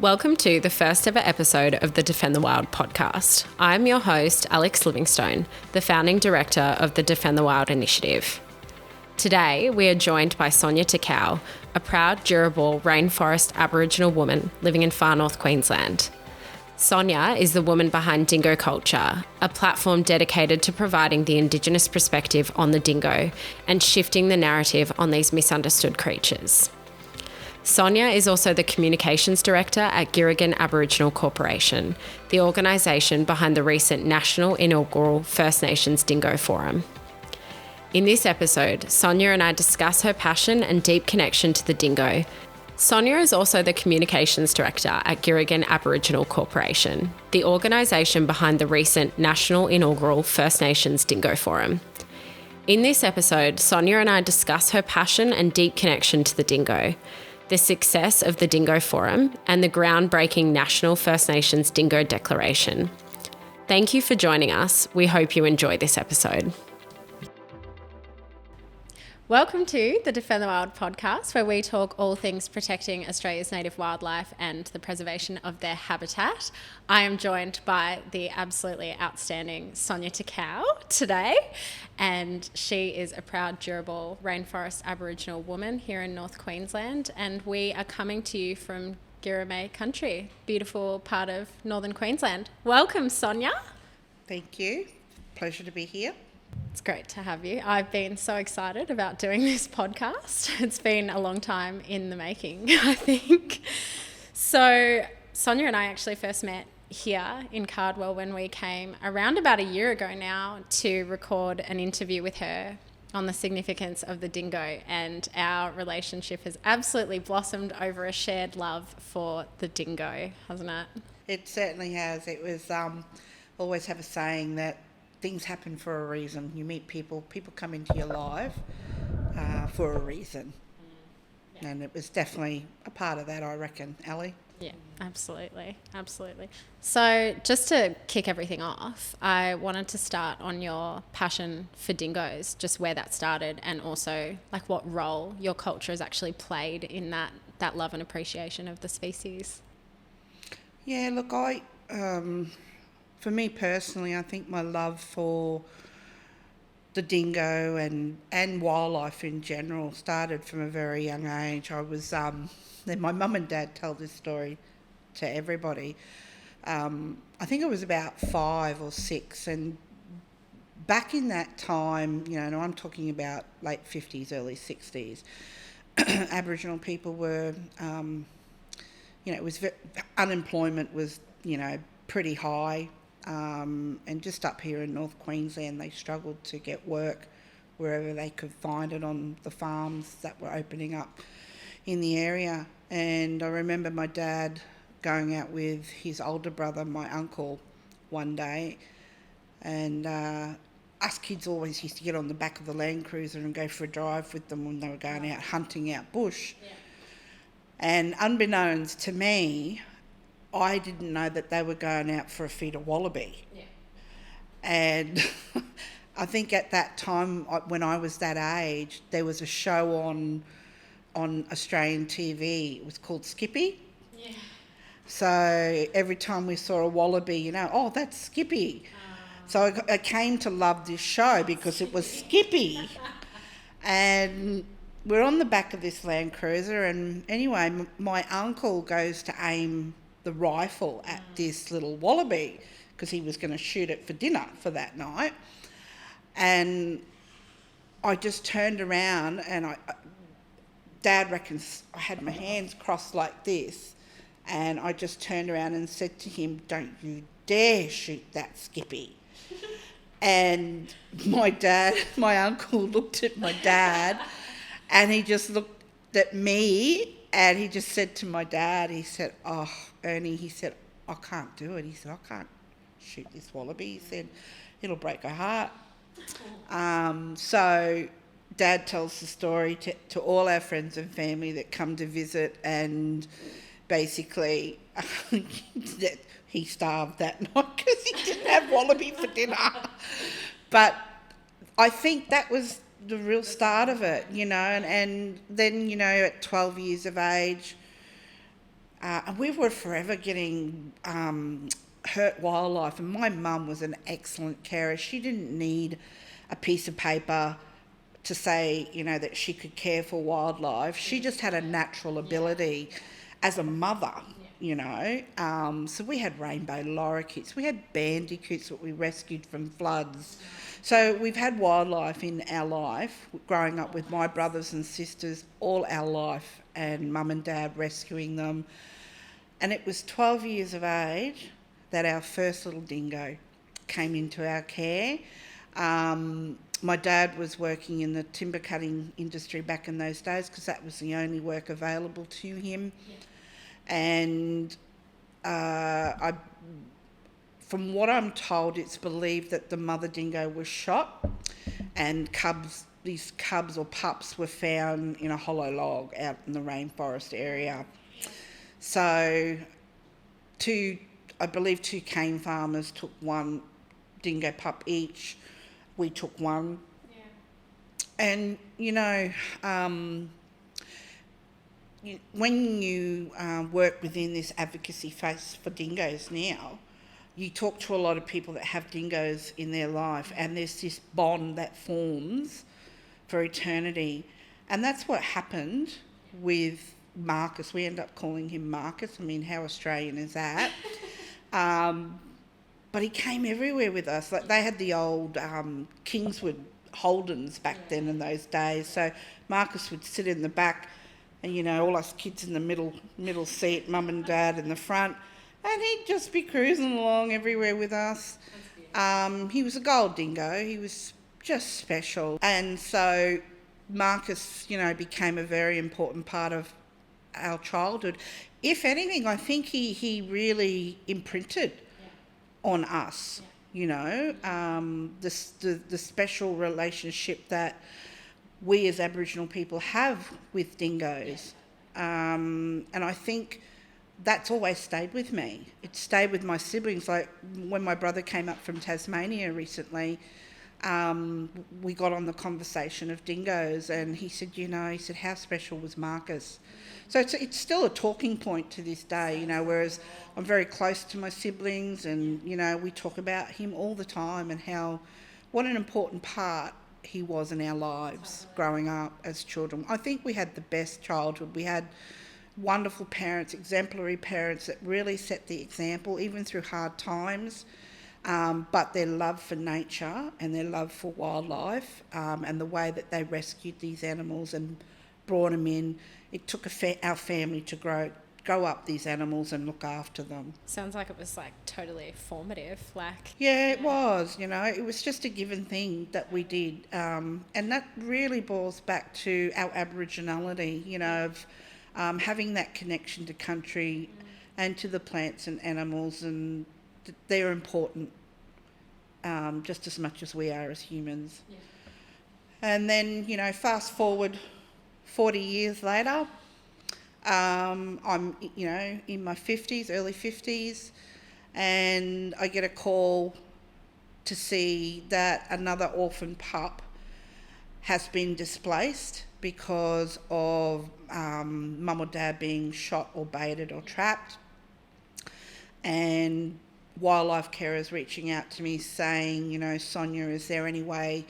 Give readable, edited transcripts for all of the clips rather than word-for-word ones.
Welcome to the first ever episode of the Defend the Wild podcast. I'm your host, Alex Livingstone, the founding director of the Defend the Wild initiative. Today, we are joined by Sonya Takau, a proud Jirrbal rainforest Aboriginal woman living in far north Queensland. Sonya is the woman behind Dingo Culture, a platform dedicated to providing the Indigenous perspective on the dingo and shifting the narrative on these misunderstood creatures. Sonya is also the Communications Director at Girringun Aboriginal Corporation, the organisation behind the recent National Inaugural First Nations Dingo Forum. In this episode, Sonya and I discuss her passion and deep connection to the dingo. Sonya is also the Communications Director at Girringun Aboriginal Corporation, the organisation behind the recent National Inaugural First Nations Dingo Forum. In this episode, Sonya and I discuss her passion and deep connection to the dingo, the success of the Dingo Forum, and the groundbreaking National First Nations Dingo Declaration. Thank you for joining us. We hope you enjoy this episode. Welcome to the Defend the Wild podcast, where we talk all things protecting Australia's native wildlife and the preservation of their habitat. I am joined by the absolutely outstanding Sonya Takau today, and she is a proud Jirrbal rainforest Aboriginal woman here in North Queensland, and we are coming to you from Girrimay country, beautiful part of northern Queensland. Welcome, Sonya. Thank you. Pleasure to be here. It's great to have you. I've been so excited about doing this podcast. It's been a long time in the making, I think. So Sonya and I actually first met here in Cardwell when we came around about a year ago now to record an interview with her on the significance of the dingo, and our relationship has absolutely blossomed over a shared love for the dingo, hasn't it? It certainly has. It was always have a saying that things happen for a reason. You meet people come into your life for a reason. Yeah. And it was definitely a part of that, I reckon, Ali. Yeah, absolutely. So just to kick everything off, I wanted to start on your passion for dingoes, just where that started, and also like what role your culture has actually played in that love and appreciation of the species. Yeah, look, for me personally, I think my love for the dingo and wildlife in general started from a very young age. I was, my mum and dad tell this story to everybody. I think it was about 5 or 6, and back in that time, and I'm talking about late 50s, early 60s, Aboriginal people were, it was unemployment was, pretty high. And just up here in North Queensland, they struggled to get work wherever they could find it on the farms that were opening up in the area. And I remember my dad going out with his older brother, my uncle, one day, and us kids always used to get on the back of the Land Cruiser and go for a drive with them when they were going out hunting out bush. Yeah. And unbeknownst to me, I didn't know that they were going out for a feed of wallaby. Yeah. And I think at that time, when I was that age, there was a show on Australian TV. It was called Skippy. Yeah. So every time we saw a wallaby, oh, that's Skippy. So I came to love this show because it was Skippy. And we're on the back of this Land Cruiser, and anyway, my uncle goes to aim the rifle at this little wallaby because he was going to shoot it for dinner for that night. And I just turned around, and Dad reckons I had my hands crossed like this, and I just turned around and said to him, "Don't you dare shoot that Skippy." And my uncle looked at my dad, and he just looked at me, and he just said to my dad, he said, "Oh, Ernie," he said, "I can't do it." He said, "I can't shoot this wallaby." He said, "It'll break her heart." So Dad tells the story to all our friends and family that come to visit, and basically that he starved that night because he didn't have wallaby for dinner. But I think that was the real start of it, and then, at 12 years of age, And we were forever getting hurt wildlife. And my mum was an excellent carer. She didn't need a piece of paper to say, that she could care for wildlife. She just had a natural ability as a mother, So we had rainbow lorikeets. We had bandicoots that we rescued from floods. So we've had wildlife in our life, growing up with my brothers and sisters all our life, and mum and dad rescuing them. And it was 12 years of age that our first little dingo came into our care. My dad was working in the timber cutting industry back in those days because that was the only work available to him. Yeah. And from what I'm told, it's believed that the mother dingo was shot and these cubs or pups were found in a hollow log out in the rainforest area. So I believe two cane farmers took one dingo pup each. We took one. Yeah. And, when you work within this advocacy space for dingoes now, you talk to a lot of people that have dingoes in their life, and there's this bond that forms for eternity. And that's what happened with Marcus. We end up calling him Marcus. I mean, how Australian is that? But he came everywhere with us. Like, they had the old Kingswood Holdens back then in those days. So Marcus would sit in the back and, all us kids in the middle seat, mum and dad in the front, and he'd just be cruising along everywhere with us. He was a gold dingo. He was just special. And so Marcus, became a very important part of our childhood. If anything, I think he really imprinted on us, the special relationship that we as Aboriginal people have with dingoes. And I think that's always stayed with me. It stayed with my siblings. Like when my brother came up from Tasmania recently, we got on the conversation of dingoes, and he said, how special was Marcus? So it's still a talking point to this day, whereas I'm very close to my siblings, and, we talk about him all the time and what an important part he was in our lives growing up as children. I think we had the best childhood. We had wonderful parents, exemplary parents that really set the example, even through hard times. But their love for nature and their love for wildlife, and the way that they rescued these animals and brought them in, it took our family to grow up these animals and look after them. Sounds like it was totally formative. Yeah, it was. It was just a given thing that we did, and that really boils back to our Aboriginality. Of having that connection to country and to the plants and animals, and they're important just as much as we are as humans. Yeah. And then, fast forward 40 years later, I'm, in my 50s, early 50s, and I get a call to see that another orphan pup has been displaced because of mum or dad being shot or baited or trapped. And wildlife carers reaching out to me saying, Sonya, is there any way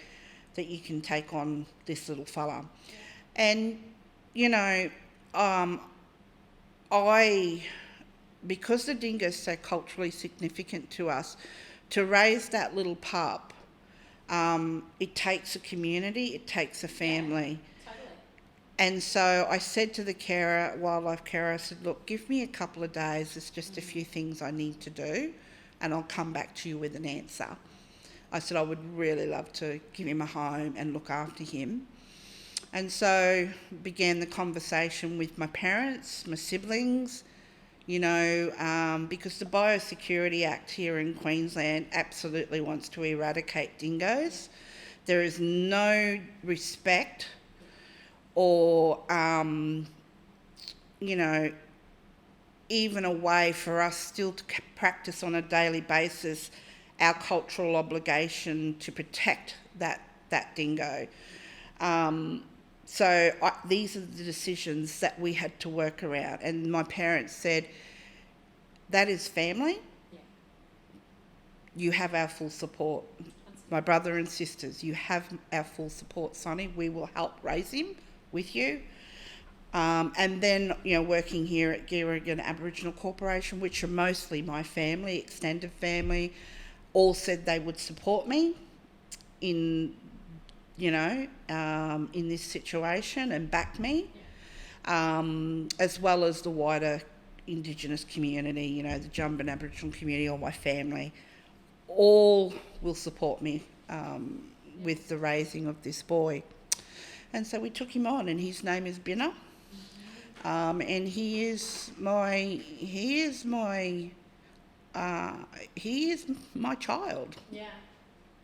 that you can take on this little fella? And, because the dingo is so culturally significant to us, to raise that little pup, it takes a community, it takes a family. Yeah, totally. And so I said to the wildlife carer, I said, look, give me a couple of days, there's just a few things I need to do, and I'll come back to you with an answer. I said I would really love to give him a home and look after him. And so began the conversation with my parents, my siblings, because the Biosecurity Act here in Queensland absolutely wants to eradicate dingoes. There is no respect or, even a way for us still to practice on a daily basis our cultural obligation to protect that dingo. these are the decisions that we had to work around. And my parents said, that is family. Yeah. You have our full support. My brother and sisters, you have our full support, Sonny. We will help raise him with you. And then, working here at Girringun Aboriginal Corporation, which are mostly my family, extended family, all said they would support me in this situation and back me, as well as the wider Indigenous community, the Jirrbal Aboriginal community, or my family, all will support me with the raising of this boy. And so we took him on, and his name is Binna, and he is my child. Yeah,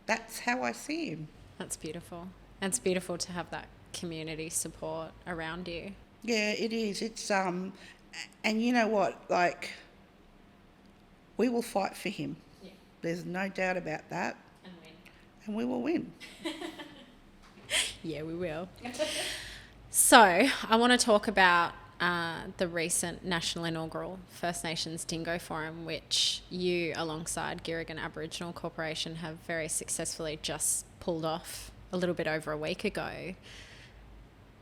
that's how I see him. That's beautiful. It's beautiful to have that community support around you. Yeah, it is. It's and you know what? Like, we will fight for him. Yeah. There's no doubt about that. And win. And we will win. Yeah, we will. So, I want to talk about the recent National Inaugural First Nations Dingo Forum, which you, alongside Girringun Aboriginal Corporation, have very successfully just pulled off a little bit over a week ago.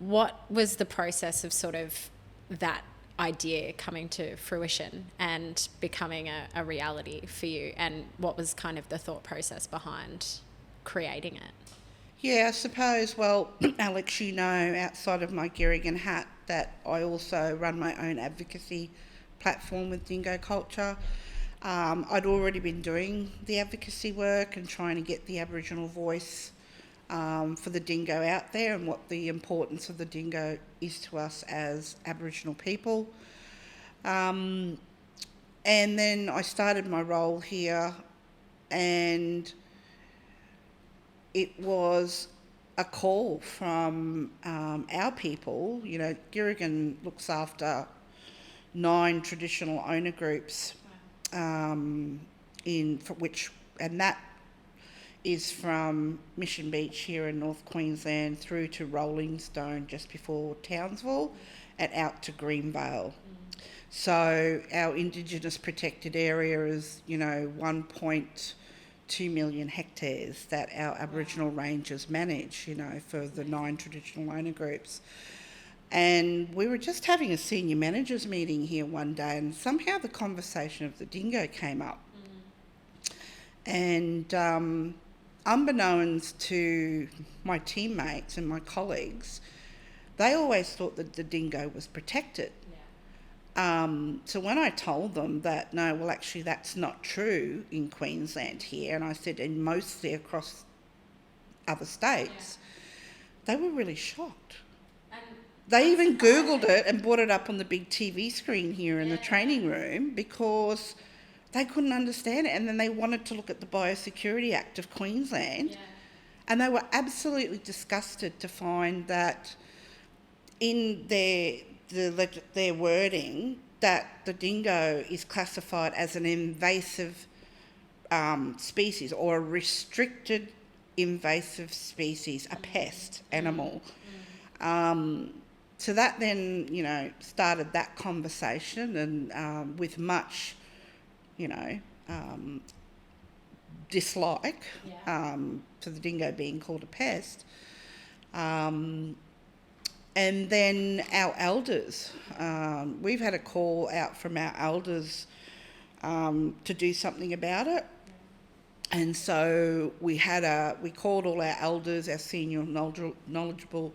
What was the process of sort of that idea coming to fruition and becoming a reality for you, and what was kind of the thought process behind creating it? Yeah, I suppose, well, Alex, outside of my Girringun hat, that I also run my own advocacy platform with dingo culture. I'd already been doing the advocacy work and trying to get the Aboriginal voice for the dingo out there, and what the importance of the dingo is to us as Aboriginal people. And then I started my role here, and it was a call from our people. Girringun looks after 9 traditional owner groups, and that is from Mission Beach here in North Queensland through to Rolling Stone just before Townsville and out to Greenvale. So our Indigenous protected area is, 1.2 million hectares that our Aboriginal rangers manage, for the 9 traditional owner groups. And we were just having a senior managers meeting here one day, and somehow the conversation of the dingo came up. And unbeknownst to my teammates and my colleagues, they always thought that the dingo was protected. So when I told them that, no, well, actually that's not true in Queensland here, and I said, and mostly across other states, they were really shocked. They even Googled it and brought it up on the big TV screen here in the training room because they couldn't understand it. And then they wanted to look at the Biosecurity Act of Queensland, and they were absolutely disgusted to find that in their wording that the dingo is classified as an invasive species, or a restricted invasive species, a pest animal. So that then, started that conversation, and with much, dislike to the dingo being called a pest. And then our elders, we've had a call out from our elders to do something about it. And so we called all our elders, our senior knowledgeable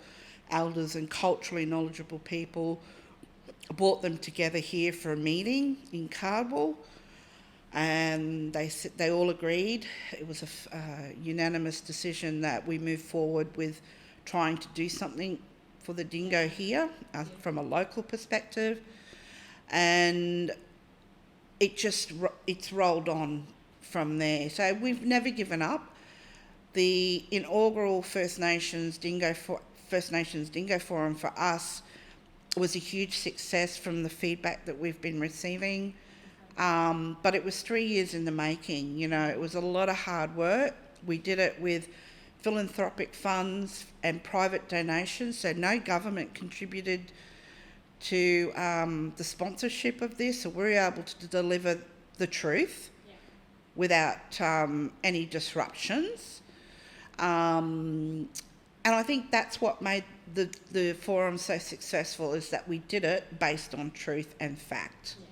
elders and culturally knowledgeable people, brought them together here for a meeting in Cardwell, and they all agreed. It was a unanimous decision that we move forward with trying to do something for the dingo here from a local perspective, and it's rolled on from there. So we've never given up. The inaugural First Nations Dingo Forum for us was a huge success from the feedback that we've been receiving, but it was 3 years in the making. It was a lot of hard work. We did it with philanthropic funds and private donations, so no government contributed to the sponsorship of this, so we're able to deliver the truth without any disruptions. And I think that's what made the forum so successful, is that we did it based on truth and fact. Yeah.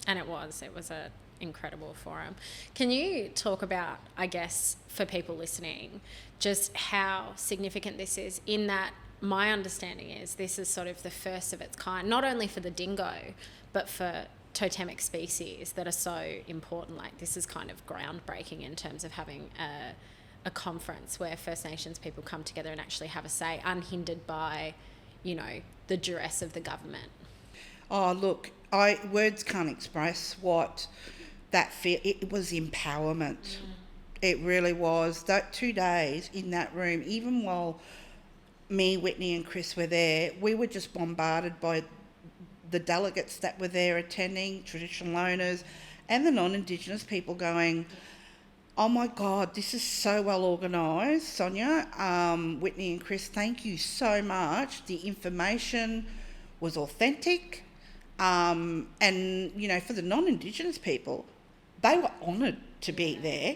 And it was an incredible forum. Can you talk about, I guess, for people listening, just how significant this is, in that my understanding is this is sort of the first of its kind, not only for the dingo, but for totemic species that are so important. Like, this is kind of groundbreaking in terms of having a conference where First Nations people come together and actually have a say, unhindered by, the duress of the government. Oh, look, words can't express what that feel. It was empowerment. It really was. That 2 days in that room, even while me, Whitney and Chris were there, we were just bombarded by the delegates that were there attending, traditional owners and the non-Indigenous people, going, oh my God, this is so well organised, Sonya. Whitney and Chris, thank you so much. The information was authentic. And, for the non-Indigenous people, they were honoured to be there.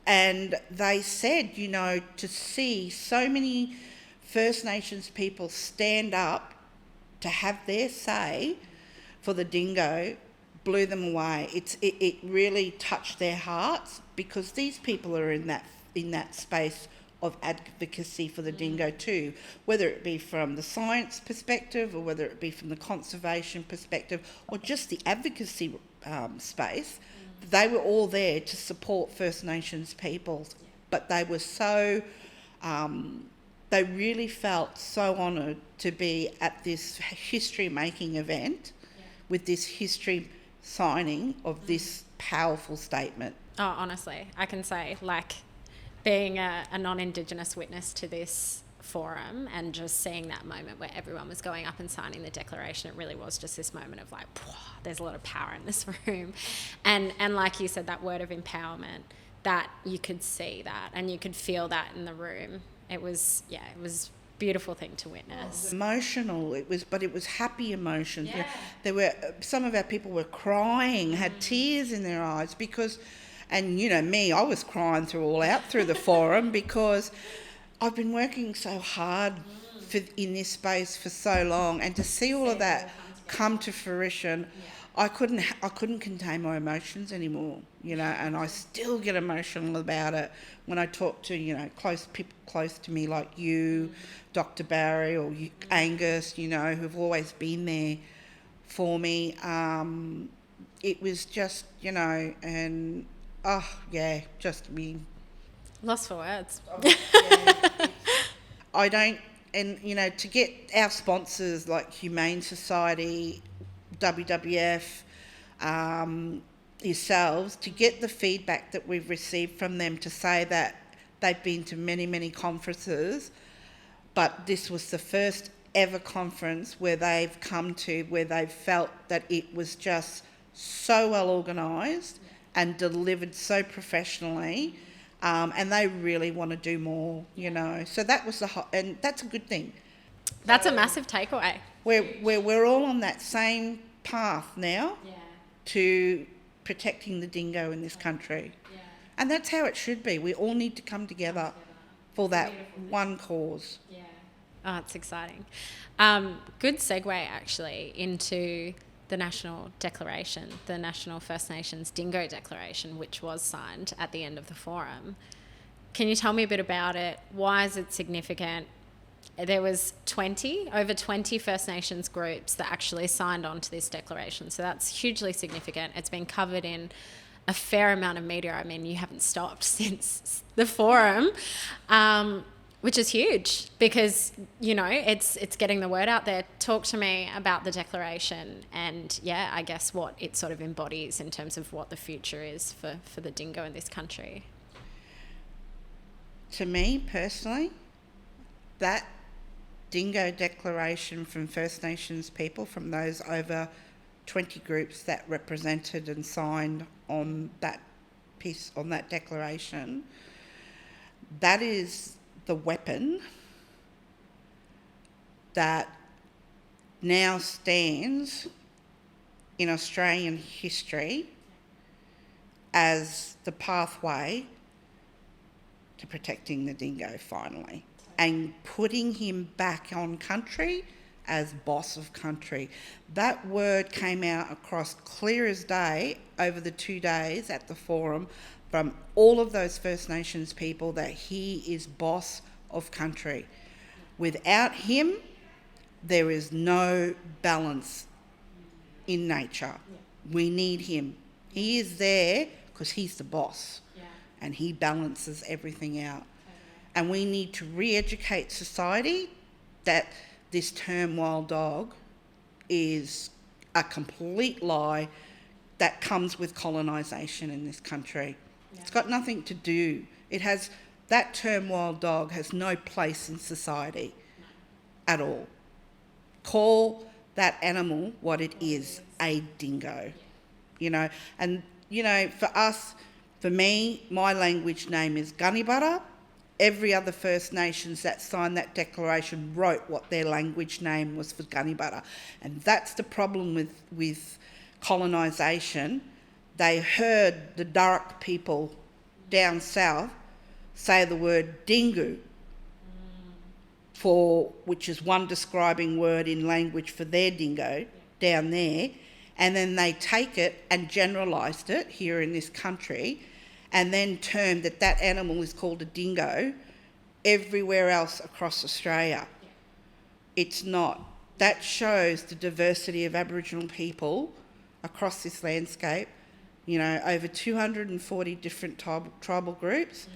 And they said, to see so many First Nations people stand up to have their say for the dingo blew them away. It really touched their hearts, because these people are in that space of advocacy for the dingo too, whether it be from the science perspective or whether it be from the conservation perspective or just the advocacy space. They were all there to support First Nations peoples, but they were so... they really felt so honoured to be at this history-making event with this history signing of this powerful statement. Oh, honestly, I can say, like, being a non-Indigenous witness to this forum and just seeing that moment where everyone was going up and signing the declaration, it really was just this moment of like, there's a lot of power in this room. And like you said, that word of empowerment, that you could see that and you could feel that in the room. It was a beautiful thing to witness. Emotional, but it was happy emotions. Yeah. There were some of our people were crying, had tears in their eyes, because, and me, I was crying through the forum, because I've been working so hard in this space for so long, and to see all of that come to fruition, I couldn't contain my emotions anymore, and I still get emotional about it when I talk to, people close to me like you, Dr. Barry, or you, Angus, who've always been there for me. It was just, and, just me. Lost for words. I don't, and, to get our sponsors like Humane Society, WWF, yourselves, to get the feedback that we've received from them, to say that they've been to many, many conferences, but this was the first ever conference where they've come to, where they've felt that it was just so well organised and delivered so professionally, and they really want to do more, So that was and that's a good thing. That's a massive takeaway. We're all on that same path now to protecting the dingo in this country. Yeah. And that's how it should be. We all need to come together for that one cause. Yeah. Oh, it's exciting. Good segue, actually, into the National Declaration, the National First Nations Dingo Declaration, which was signed at the end of the forum. Can you tell me a bit about it? Why is it significant? There was over 20 First Nations groups that actually signed on to this declaration. So that's hugely significant. It's been covered in a fair amount of media. I mean, you haven't stopped since the forum, which is huge because, it's getting the word out there. Talk to me about the declaration and, I guess what it sort of embodies in terms of what the future is for the dingo in this country. To me, personally, that Dingo Declaration from First Nations people, from those over 20 groups that represented and signed on that piece, on that declaration, that is the weapon that now stands in Australian history as the pathway to protecting the dingo finally, and putting him back on country as boss of country. That word came out across clear as day over the 2 days at the forum from all of those First Nations people that he is boss of country. Without him, there is no balance in nature. We need him. He is there because he's the boss, and he balances everything out. And we need to re-educate society that this term wild dog is a complete lie that comes with colonisation in this country. It's got nothing to do. That term wild dog has no place in society at all. Call that animal what it is, a dingo. And for me, my language name is Gunnibara. Every other First Nations that signed that declaration wrote what their language name was for Gunnibara. And that's the problem with colonisation. They heard the Darug people down south say the word dingo, which is one describing word in language for their dingo down there, and then they take it and generalised it here in this country, and then termed that animal is called a dingo everywhere else across Australia. It's not. That shows the diversity of Aboriginal people across this landscape. Over 240 different tribal groups.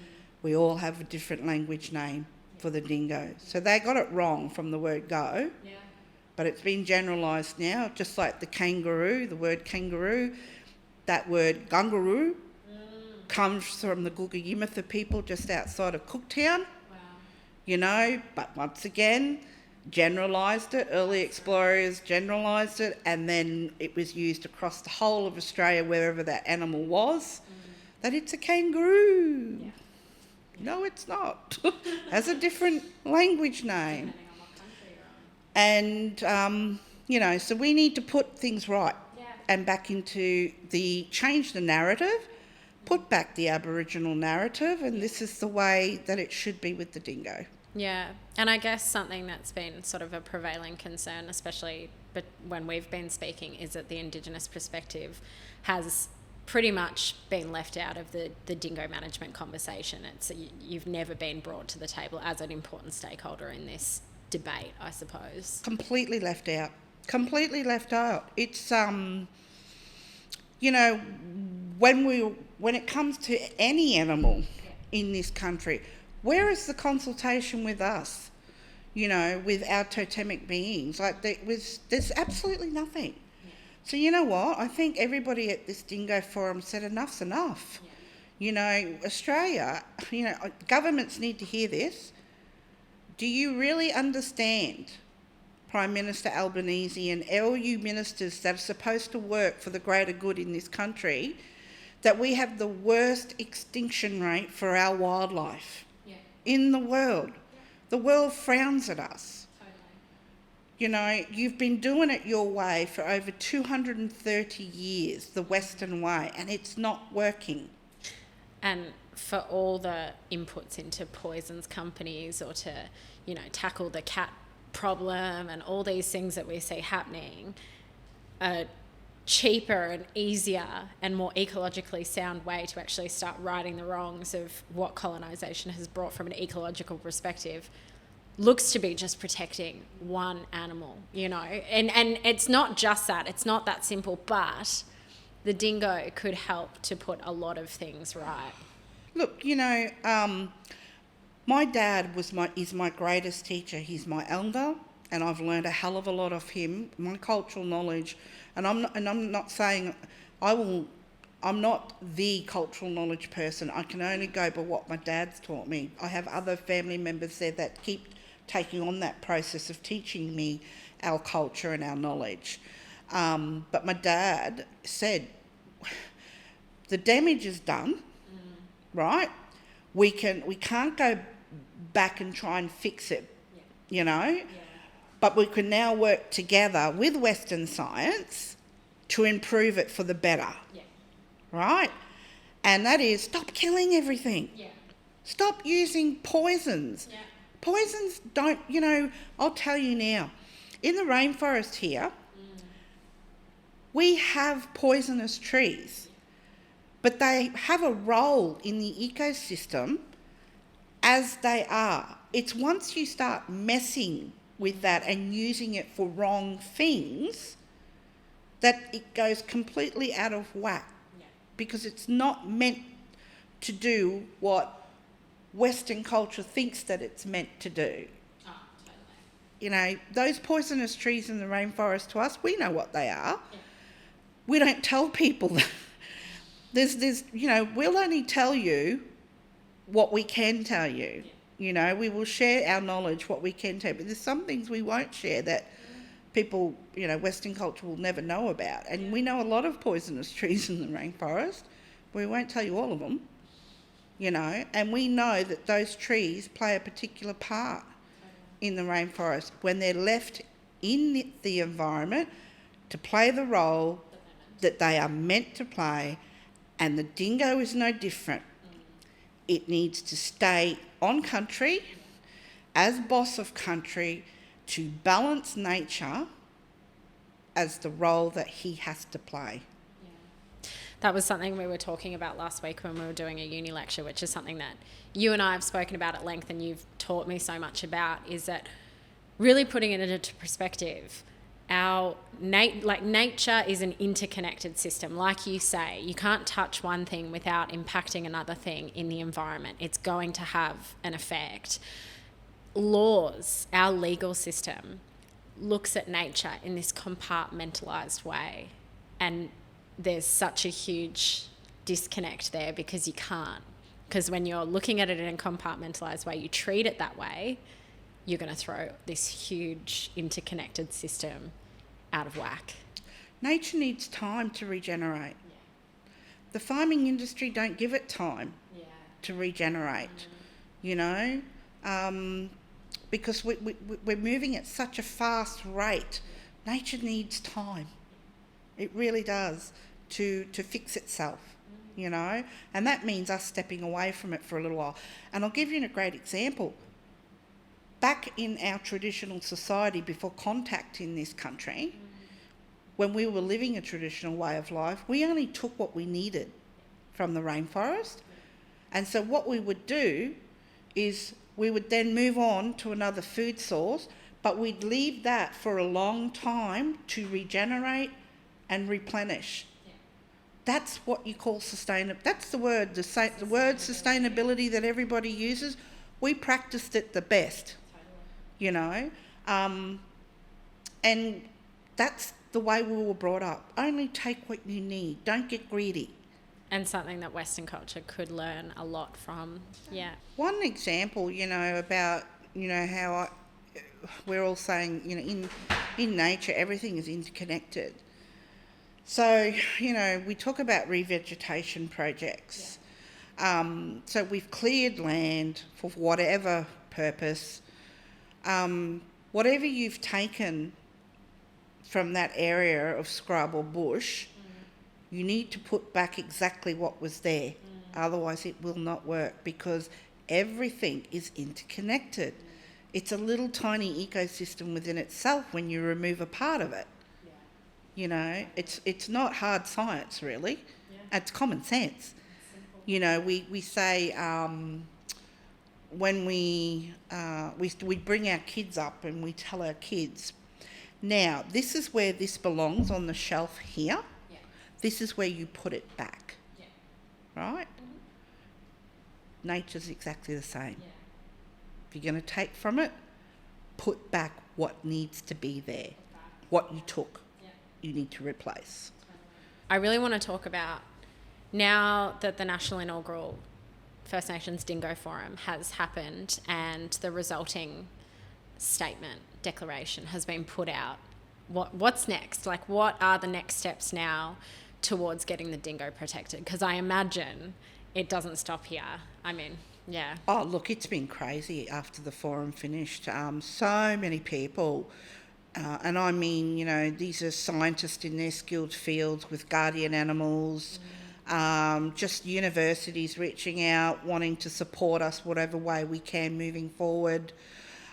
We all have a different language name for the dingo. So they got it wrong from the word go. Yeah. But it's been generalised now, just like the kangaroo, the word kangaroo, that word gungaroo comes from the Guuga people just outside of Cooktown. Wow. But once again, generalised it, early explorers generalised it, and then it was used across the whole of Australia, wherever that animal was, that it's a kangaroo. Yeah. No, it's not. Has a different language name. Depending on what country you're on. And, so we need to put things right and back into change the narrative, put back the Aboriginal narrative, and this is the way that it should be with the dingo. Yeah, and I guess something that's been sort of a prevailing concern, especially when we've been speaking, is that the Indigenous perspective has pretty much been left out of the dingo management conversation. You've never been brought to the table as an important stakeholder in this debate, I suppose. Completely left out. It's when it comes to any animal in this country, where is the consultation with us? With our totemic beings? There's absolutely nothing. So you know what? I think everybody at this dingo forum said enough's enough. Australia, governments need to hear this. Do you really understand, Prime Minister Albanese and all you ministers that are supposed to work for the greater good in this country, that we have the worst extinction rate for our wildlife in the world? The world frowns at us. You've been doing it your way for over 230 years, the Western way, and it's not working. And for all the inputs into poisons companies or to, tackle the cat problem and all these things that we see happening, a cheaper and easier and more ecologically sound way to actually start righting the wrongs of what colonisation has brought from an ecological perspective looks to be just protecting one animal, and it's not just that, it's not that simple, but the dingo could help to put a lot of things right. Look, my dad is my greatest teacher. He's my elder, and I've learned a hell of a lot of him, my cultural knowledge, and I'm not saying I'm not the cultural knowledge person. I can only go by what my dad's taught me. I have other family members there that keep taking on that process of teaching me our culture and our knowledge. But my dad said, the damage is done, right? We can't go back and try and fix it, you know. But we can now work together with Western science to improve it for the better, right? And that is stop killing everything. Stop using poisons. Poisons don't, you know, I'll tell you now, in the rainforest here, we have poisonous trees, but they have a role in the ecosystem as they are. It's once you start messing with that and using it for wrong things that it goes completely out of whack, because it's not meant to do what Western culture thinks that it's meant to do. You know, those poisonous trees in the rainforest, to us, we know what they are. We don't tell people that. There's, you know, we'll only tell you what we can tell you. You know, we will share our knowledge, what we can tell you. But there's some things we won't share that people, you know, Western culture will never know about. And we know a lot of poisonous trees in the rainforest. We won't tell you all of them, you know. And we know that those trees play a particular part in the rainforest when they're left in the environment to play the role that they are meant to play. And the dingo is no different. It needs to stay on country as boss of country to balance nature as the role that he has to play. That was something we were talking about last week when we were doing a uni lecture, which is something that you and I have spoken about at length and you've taught me so much about, is that really putting it into perspective, our nature is an interconnected system. Like you say, you can't touch one thing without impacting another thing in the environment. It's going to have an effect. Laws, our legal system, looks at nature in this compartmentalized way, and there's such a huge disconnect there because you can't. Because when you're looking at it in a compartmentalized way, you treat it that way, you're going to throw this huge interconnected system out of whack. Nature needs time to regenerate. The farming industry don't give it time to regenerate, you know, because we're moving at such a fast rate. Nature needs time. It really does to fix itself, you know, and that means us stepping away from it for a little while. And I'll give you a great example. Back in our traditional society before contact in this country, when we were living a traditional way of life, we only took what we needed from the rainforest. And so what we would do is we would then move on to another food source, but we'd leave that for a long time to regenerate and replenish. That's what you call sustainable. That's the word, the word sustainability that everybody uses. We practiced it the best, you know, and that's the way we were brought up. Only take what you need. Don't get greedy. And something that Western culture could learn a lot from. Yeah. One example, you know, about, you know, how we're all saying, you know, in nature everything is interconnected. So, you know, we talk about revegetation projects. So we've cleared land for whatever purpose. Whatever you've taken from that area of scrub or bush, you need to put back exactly what was there. Otherwise it will not work, because everything is interconnected. It's a little tiny ecosystem within itself when you remove a part of it. You know, it's not hard science, really. It's common sense. You know, we say when we bring our kids up and we tell our kids, now this is where this belongs on the shelf here. This is where you put it back. Right? Nature's exactly the same. If you're going to take from it, put back what needs to be there. What you took, you need to replace. I really want to talk about, now that the National Inaugural First Nations Dingo Forum has happened and the resulting statement, declaration has been put out, what's next? Like, what are the next steps now towards getting the dingo protected? Because I imagine it doesn't stop here. I mean, Yeah. Oh, look, it's been crazy after the forum finished. So many people, and I mean, you know, these are scientists in their skilled fields with guardian animals, just universities reaching out, wanting to support us whatever way we can moving forward.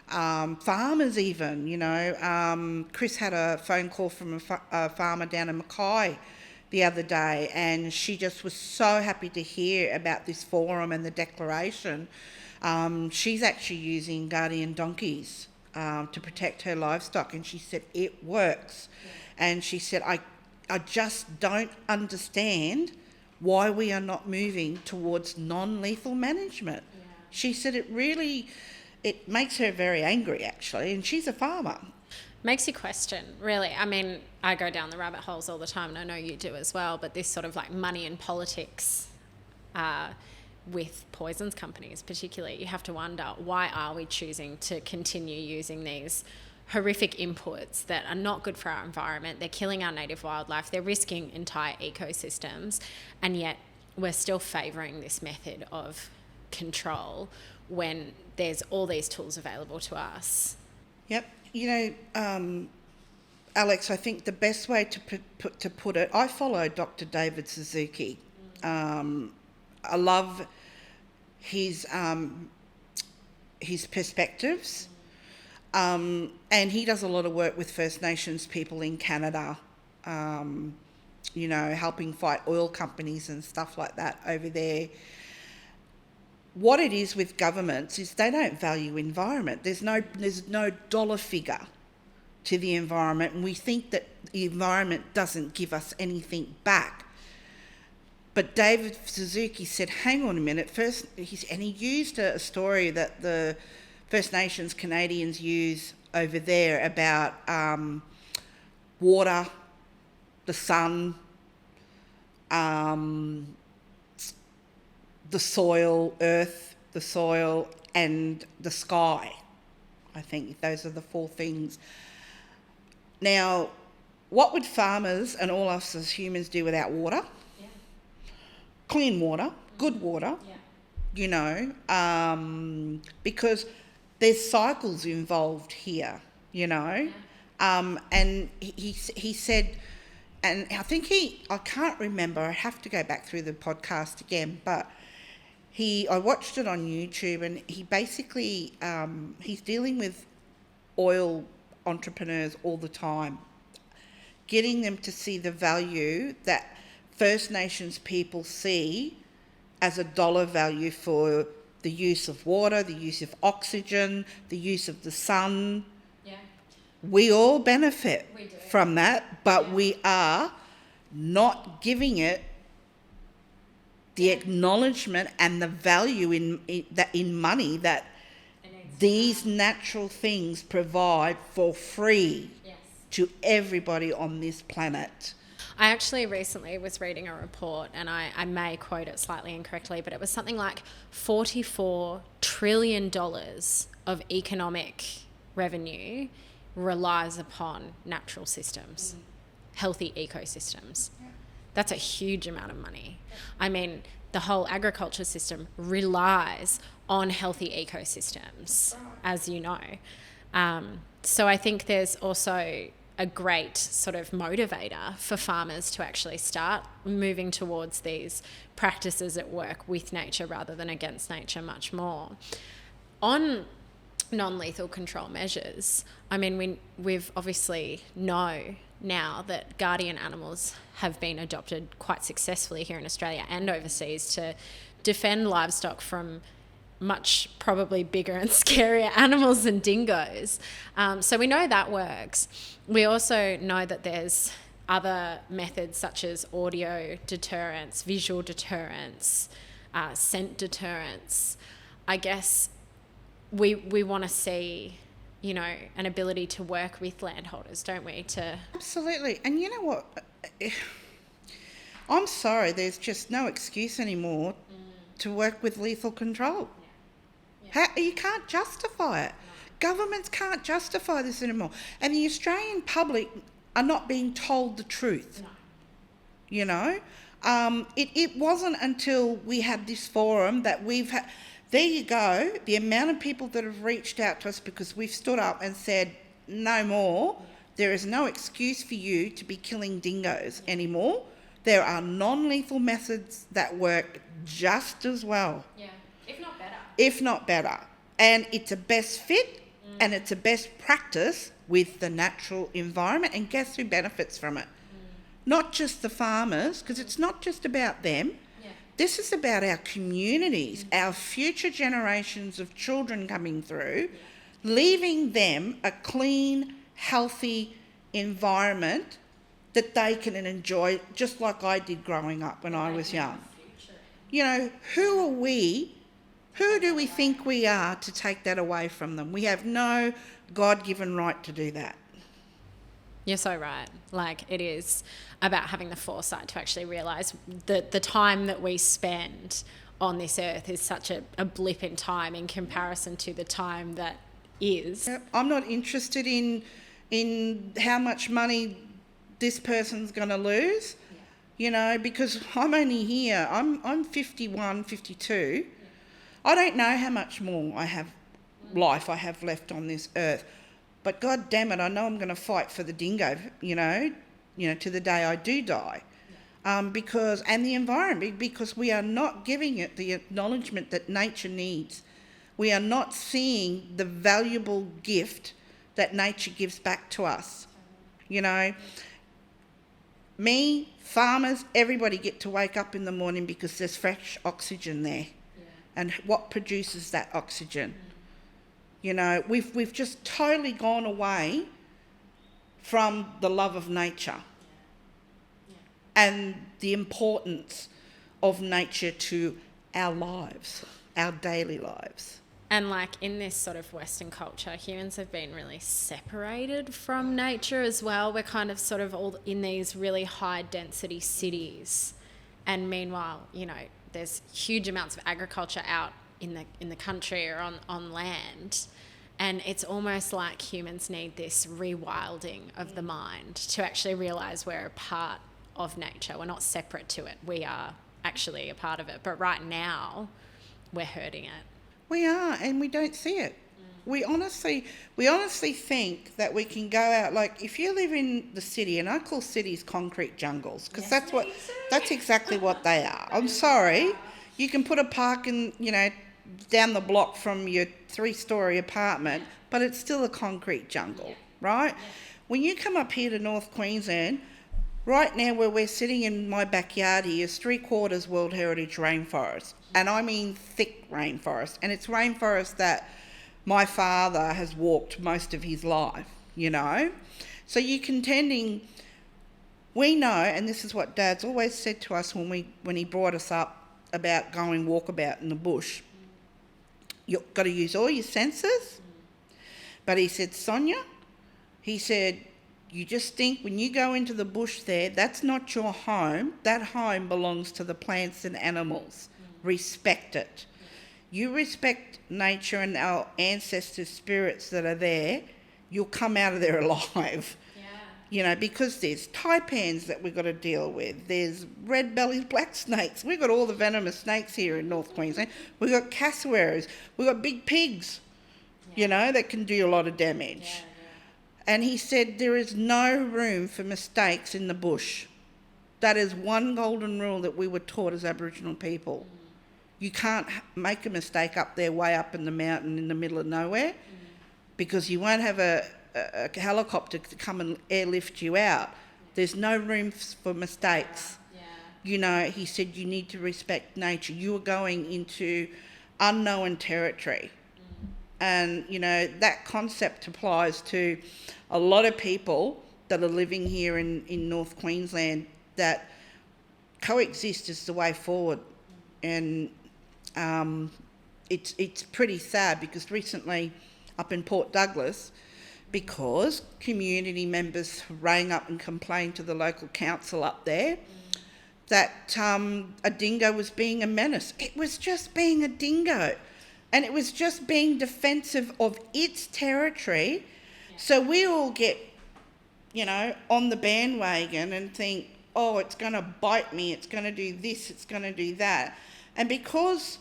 Farmers even, you know. Chris had a phone call from a farmer down in Mackay the other day, and she just was so happy to hear about this forum and the declaration. She's actually using guardian donkeys to protect her livestock, and she said it works. Yeah. And she said, I just don't understand why we are not moving towards non-lethal management. Yeah. She said it makes her very angry, actually, and she's a farmer. Makes you question, really. I mean, I go down the rabbit holes all the time, and I know you do as well, but this sort of like money and politics with poisons companies particularly, you have to wonder, why are we choosing to continue using these horrific inputs that are not good for our environment? They're killing our native wildlife, they're risking entire ecosystems, and yet we're still favouring this method of control when there's all these tools available to us. Yep. You know, Alex, I think the best way to put it, I follow Dr. David Suzuki. I love his perspectives, and he does a lot of work with First Nations people in Canada, you know, helping fight oil companies and stuff like that over there. What it is with governments is they don't value environment. There's no dollar figure to the environment, and we think that the environment doesn't give us anything back. But David Suzuki said, hang on a minute, and he used a story that the First Nations Canadians use over there about water, the sun, the soil, earth, the soil, and the sky. I think those are the four things. Now, what would farmers and all us as humans do without water? Yeah. Clean water, good water, yeah. You know, because there's cycles involved here, you know. Yeah. And he said, and I think I can't remember, I have to go back through the podcast again, but I watched it on YouTube, and he basically, he's dealing with oil entrepreneurs all the time, getting them to see the value that First Nations people see as a dollar value for the use of water, the use of oxygen, the use of the sun. Yeah. We all benefit from that, but we are not giving it the acknowledgement and the value in money that these natural things provide for free. Yes. To everybody on this planet. I actually recently was reading a report, and I may quote it slightly incorrectly, but it was something like $44 trillion of economic revenue relies upon natural systems, healthy ecosystems. Yeah. That's a huge amount of money. I mean, the whole agriculture system relies on healthy ecosystems, as you know. So I think there's also a great sort of motivator for farmers to actually start moving towards these practices at work with nature rather than against nature much more. On non-lethal control measures, I mean, we've obviously know now that guardian animals have been adopted quite successfully here in Australia and overseas to defend livestock from much probably bigger and scarier animals than dingoes. So we know that works. We also know that there's other methods such as audio deterrence, visual deterrence, scent deterrence. I guess we want to see, you know, an ability to work with landholders, don't we? Absolutely. And you know what? I'm sorry, there's just no excuse anymore to work with lethal control. You can't justify it. No. Governments can't justify this anymore. And the Australian public are not being told the truth. No. You know? It wasn't until we had this forum that we've had... there you go. The amount of people that have reached out to us because we've stood up and said, no more. There is no excuse for you to be killing dingoes anymore. There are non-lethal methods that work just as well. Yeah, if not better. If not better. And it's a best fit and it's a best practice with the natural environment. And guess who benefits from it? Not just the farmers, because it's not just about them. Yeah. This is about our communities, our future generations of children coming through, leaving them a clean, healthy environment that they can enjoy, just like I did growing up when I was young. You know, who are we? Who do we think we are to take that away from them? We have no God-given right to do that. You're so right. Like, it is about having the foresight to actually realise that the time that we spend on this earth is such a blip in time in comparison to the time that is. I'm not interested in how much money this person's going to lose, you know, because I'm only here. I'm 51, 52. I don't know how much more life I have left on this earth. But God damn it, I know I'm going to fight for the dingo, you know, to the day I do die. And the environment, because we are not giving it the acknowledgement that nature needs. We are not seeing the valuable gift that nature gives back to us. You know, me, farmers, everybody get to wake up in the morning because there's fresh oxygen there. Yeah. And what produces that oxygen? You know, we've just totally gone away from the love of nature and the importance of nature to our lives, our daily lives. And like in this sort of Western culture, humans have been really separated from nature as well. We're kind of sort of all in these really high density cities. And meanwhile, you know, there's huge amounts of agriculture out in the country or on land. And it's almost like humans need this rewilding of the mind to actually realise we're a part of nature. We're not separate to it. We are actually a part of it. But right now, we're hurting it. We are, and we don't see it. We honestly think that we can go out, like if you live in the city, and I call cities concrete jungles, because that's exactly what they are. I'm sorry. You can put a park in, you know, down the block from your 3-storey apartment, but it's still a concrete jungle, right? When you come up here to North Queensland, right now where we're sitting in my backyard here is 3/4 World Heritage rainforest. And I mean thick rainforest. And it's rainforest that my father has walked most of his life, you know. So you're contending, we know, and this is what Dad's always said to us when he brought us up about going walkabout in the bush. You've got to use all your senses. But he said, Sonya, he said, you just think when you go into the bush there, that's not your home. That home belongs to the plants and animals. Respect it. You respect nature and our ancestors' spirits that are there, you'll come out of there alive. Yeah. You know, because there's taipans that we've got to deal with. There's red-bellied black snakes. We've got all the venomous snakes here in North Queensland. We've got cassowaries. We've got big pigs, you know, that can do a lot of damage. Yeah. And he said there is no room for mistakes in the bush. That is one golden rule that we were taught as Aboriginal people. You can't make a mistake up there way up in the mountain in the middle of nowhere because you won't have a helicopter to come and airlift you out. There's no room for mistakes. Yeah. You know, he said you need to respect nature. You are going into unknown territory. And, you know, that concept applies to a lot of people that are living here in North Queensland, that coexist is the way forward. And it's pretty sad because recently up in Port Douglas, because community members rang up and complained to the local council up there that a dingo was being a menace. It was just being a dingo. And it was just being defensive of its territory. Yeah. So we all get, you know, on the bandwagon and think, oh, it's going to bite me, it's going to do this, it's going to do that. And because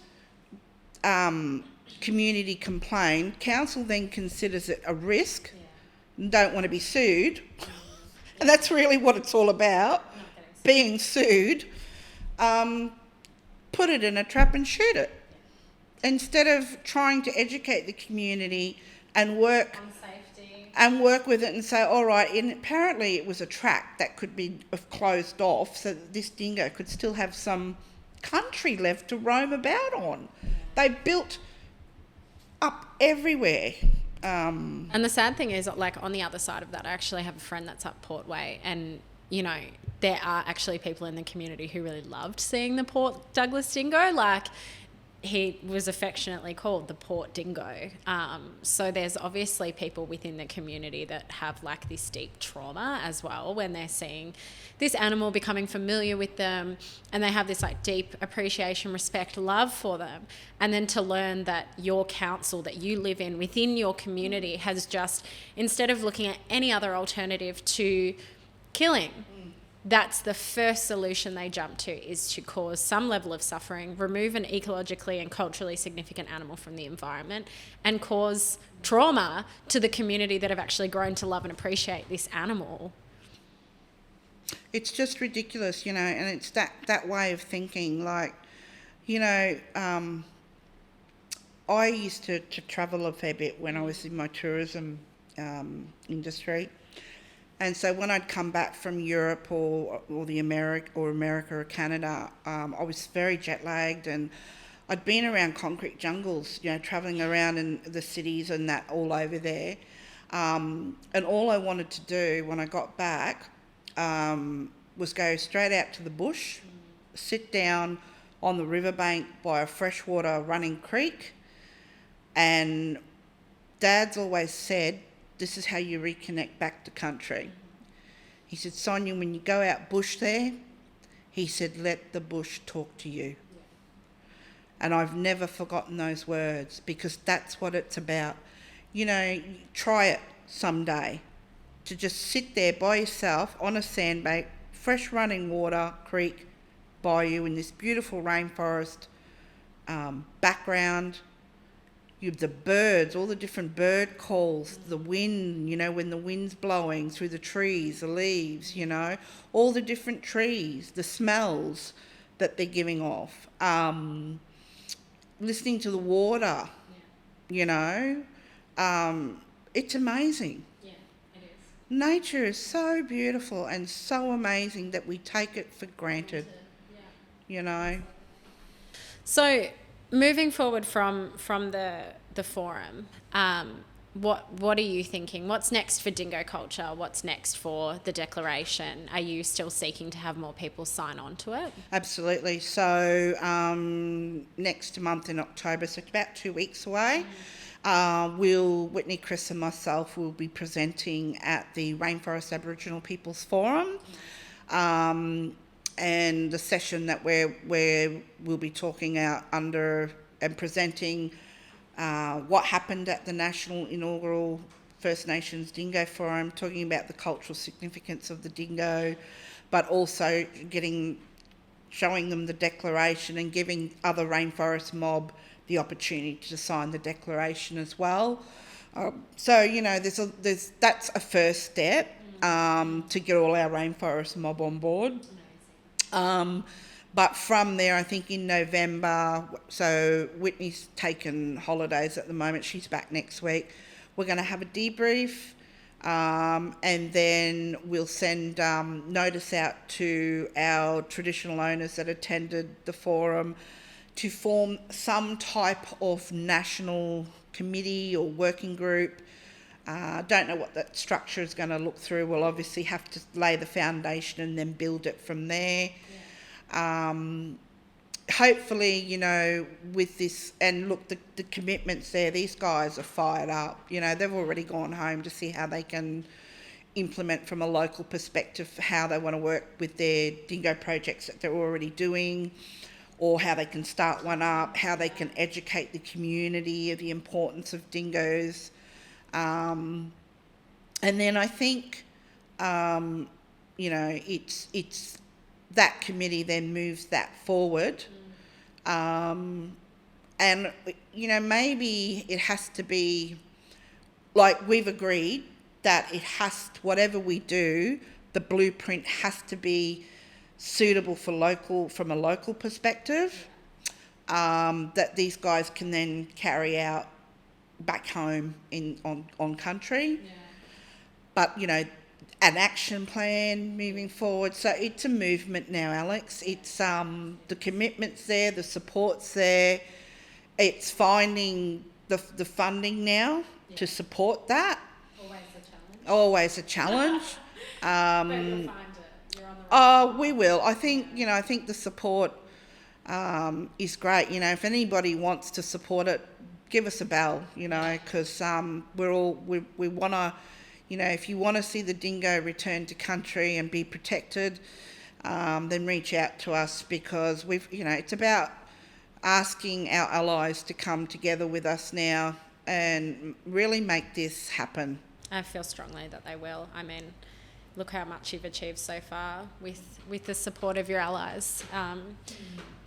community complain, council then considers it a risk, and don't want to be sued, and that's really what it's all about, being sued, put it in a trap and shoot it. Instead of trying to educate the community and work with it and say, all right, and apparently it was a track that could be closed off so that this dingo could still have some country left to roam about on. They built up everywhere. And the sad thing is, like, on the other side of that, I actually have a friend that's up Portway, and, you know, there are actually people in the community who really loved seeing the Port Douglas dingo. Like, he was affectionately called the Port Dingo. So there's obviously people within the community that have like this deep trauma as well when they're seeing this animal becoming familiar with them, and they have this like deep appreciation, respect, love for them. And then to learn that your council that you live in within your community has just, instead of looking at any other alternative to killing, that's the first solution they jump to, is to cause some level of suffering, remove an ecologically and culturally significant animal from the environment, and cause trauma to the community that have actually grown to love and appreciate this animal. It's just ridiculous, you know, and it's that way of thinking. Like, you know, I used to travel a fair bit when I was in my tourism industry. And so when I'd come back from Europe or America or Canada, I was very jet lagged, and I'd been around concrete jungles, you know, travelling around in the cities and that all over there. And all I wanted to do when I got back was go straight out to the bush, sit down on the riverbank by a freshwater running creek. And Dad's always said, this is how you reconnect back to country. He said, Sonya, when you go out bush there, he said, let the bush talk to you. Yeah. And I've never forgotten those words, because that's what it's about. You know, try it someday, to just sit there by yourself on a sandbank, fresh running water, creek by you in this beautiful rainforest background. The birds, all the different bird calls, the wind, you know, when the wind's blowing through the trees, the leaves, you know, all the different trees, the smells that they're giving off, listening to the water, you know, it's amazing. Yeah, it is. Nature is so beautiful and so amazing that we take it for granted, you know. So, moving forward from the forum, what are you thinking? What's next for dingo culture? What's next for the declaration? Are you still seeking to have more people sign on to it? Absolutely. So next month in October, so it's about 2 weeks away, Whitney, Chris and myself will be presenting at the Rainforest Aboriginal Peoples Forum. And the session that we'll be talking out under and presenting what happened at the National Inaugural First Nations Dingo Forum, talking about the cultural significance of the dingo, but also showing them the declaration and giving other rainforest mob the opportunity to sign the declaration as well. So, you know, that's a first step to get all our rainforest mob on board. But from there, I think in November, so Whitney's taken holidays at the moment, she's back next week, we're going to have a debrief, and then we'll send notice out to our traditional owners that attended the forum to form some type of national committee or working group. Don't know what that structure is going to look through. We'll obviously have to lay the foundation and then build it from there. Hopefully, you know, with this, and look, the commitments there, these guys are fired up. You know, they've already gone home to see how they can implement from a local perspective how they want to work with their dingo projects that they're already doing, or how they can start one up, how they can educate the community of the importance of dingoes. And then I think, you know, it's that committee then moves that forward. And, maybe it has to be, like we've agreed, that whatever we do, the blueprint has to be suitable from a local perspective, that these guys can then carry out back home on country. Yeah. But, an action plan moving forward. So it's a movement now, Alex. It's the commitment's there, the support's there. It's finding the funding now to support that. Always a challenge. But you'll find it. You're on the right path. We will. I think the support is great. If anybody wants to support it, give us a bell. Because we want to. If you want to see the dingo return to country and be protected, then reach out to us, because it's about asking our allies to come together with us now and really make this happen. I feel strongly that they will. I mean, look how much you've achieved so far with the support of your allies,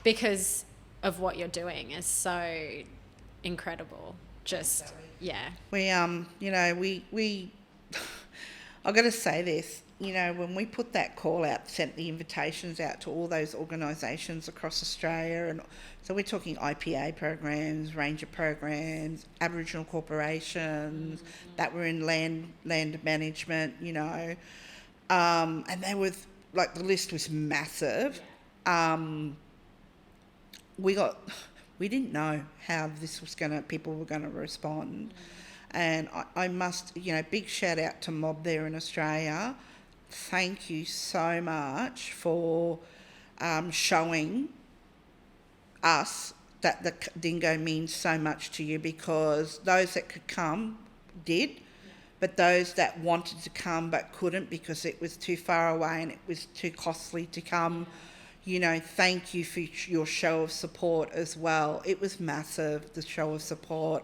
because of what you're doing is so incredible. Just, yeah. We I've got to say this, when we put that call out, sent the invitations out to all those organisations across Australia, and so we're talking IPA programs, ranger programs, Aboriginal corporations that were in land management, and they were, like, the list was massive. We didn't know how people were going to respond. And I must, big shout out to Mob there in Australia. Thank you so much for showing us that the dingo means so much to you, because those that could come did, but those that wanted to come but couldn't because it was too far away and it was too costly to come, thank you for your show of support as well. It was massive, the show of support.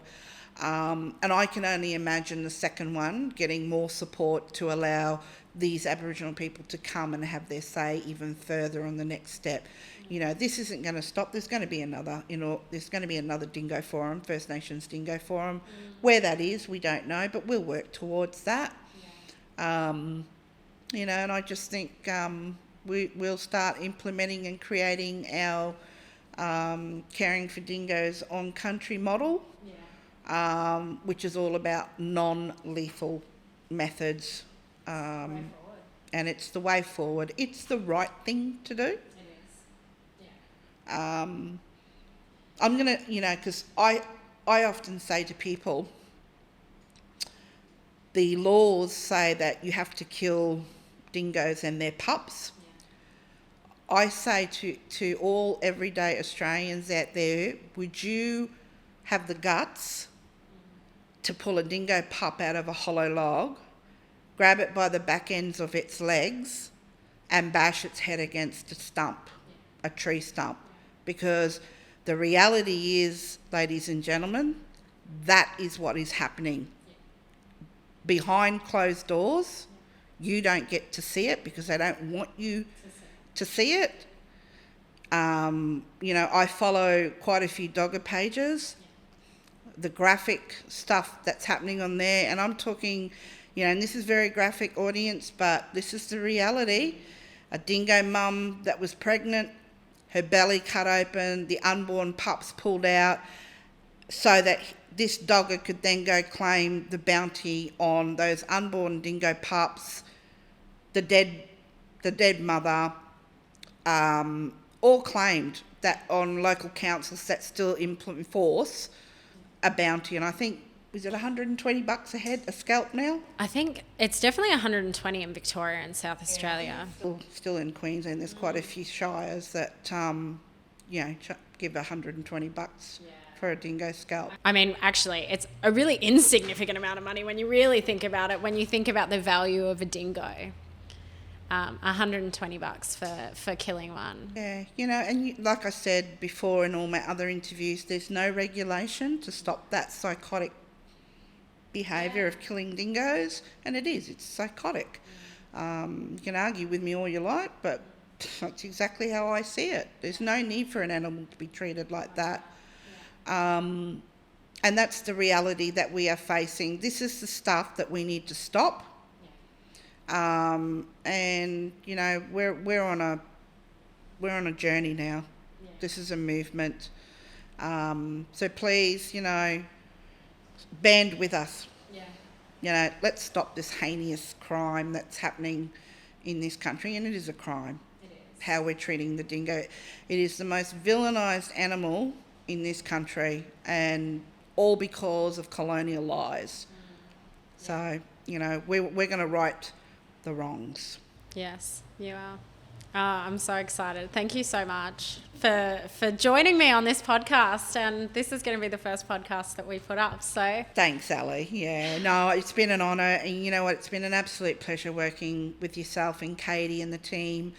And I can only imagine the second one getting more support to allow these Aboriginal people to come and have their say even further on the next step. This isn't going to stop. There's going to be another, there's going to be another Dingo Forum, First Nations Dingo Forum. Where that is, we don't know, but we'll work towards that. Yeah. And I just think we'll start implementing and creating our caring for dingoes on country model. Yeah. Which is all about non-lethal methods, and it's the way forward. It's the right thing to do. It is. Yeah. I'm gonna, because I often say to people, the laws say that you have to kill dingoes and their pups. Yeah. I say to all everyday Australians out there, would you have the guts to pull a dingo pup out of a hollow log, grab it by the back ends of its legs and bash its head against a stump, a tree stump? Because the reality is, ladies and gentlemen, that is what is happening. Behind closed doors, you don't get to see it because they don't want you to see it. I follow quite a few dogger pages. The graphic stuff that's happening on there, and I'm talking, and this is very graphic, audience, but this is the reality. A dingo mum that was pregnant, her belly cut open, the unborn pups pulled out, so that this dogger could then go claim the bounty on those unborn dingo pups, the dead mother, all claimed that on local councils that still enforce a bounty. And I think, is it $120 a head, a scalp now? I think it's definitely 120 in Victoria and South Australia. Still in Queensland, there's quite a few shires that, give $120 for a dingo scalp. I mean, actually, it's a really insignificant amount of money when you really think about it. When you think about the value of a dingo, $120 for killing one. Yeah, and like I said before in all my other interviews, there's no regulation to stop that psychotic behaviour of killing dingoes, and it's psychotic. You can argue with me all you like, but that's exactly how I see it. There's no need for an animal to be treated like that. And that's the reality that we are facing. This is the stuff that we need to stop. And you know, we're on a journey now. Yeah. This is a movement. So please, you know, band with us. Yeah. You know, let's stop this heinous crime that's happening in this country, and it is a crime. It is. How we're treating the dingo. It is the most villainised animal in this country, and all because of colonial lies. So, you know, we're going to right the wrongs. Yes, you are. Oh, I'm so excited. Thank you so much for joining me on this podcast. And this is going to be the first podcast that we put up. So thanks, Ali. Yeah, no, it's been an honour. And you know what? It's been an absolute pleasure working with yourself and Katie and the team.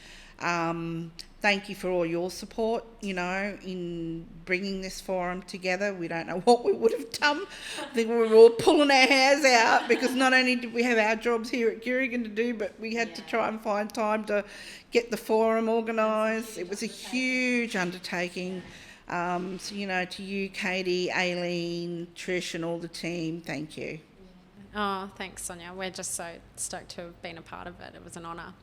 Thank you for all your support, you know, in bringing this forum together. We don't know what we would have done. I think we were all pulling our hairs out because not only did we have our jobs here at Girringun to do, but we had to try and find time to get the forum organised. It was a huge undertaking. So, you know, to you, Katie, Aileen, Trish and all the team, thank you. Oh, thanks, Sonya. We're just so stoked to have been a part of it. It was an honour.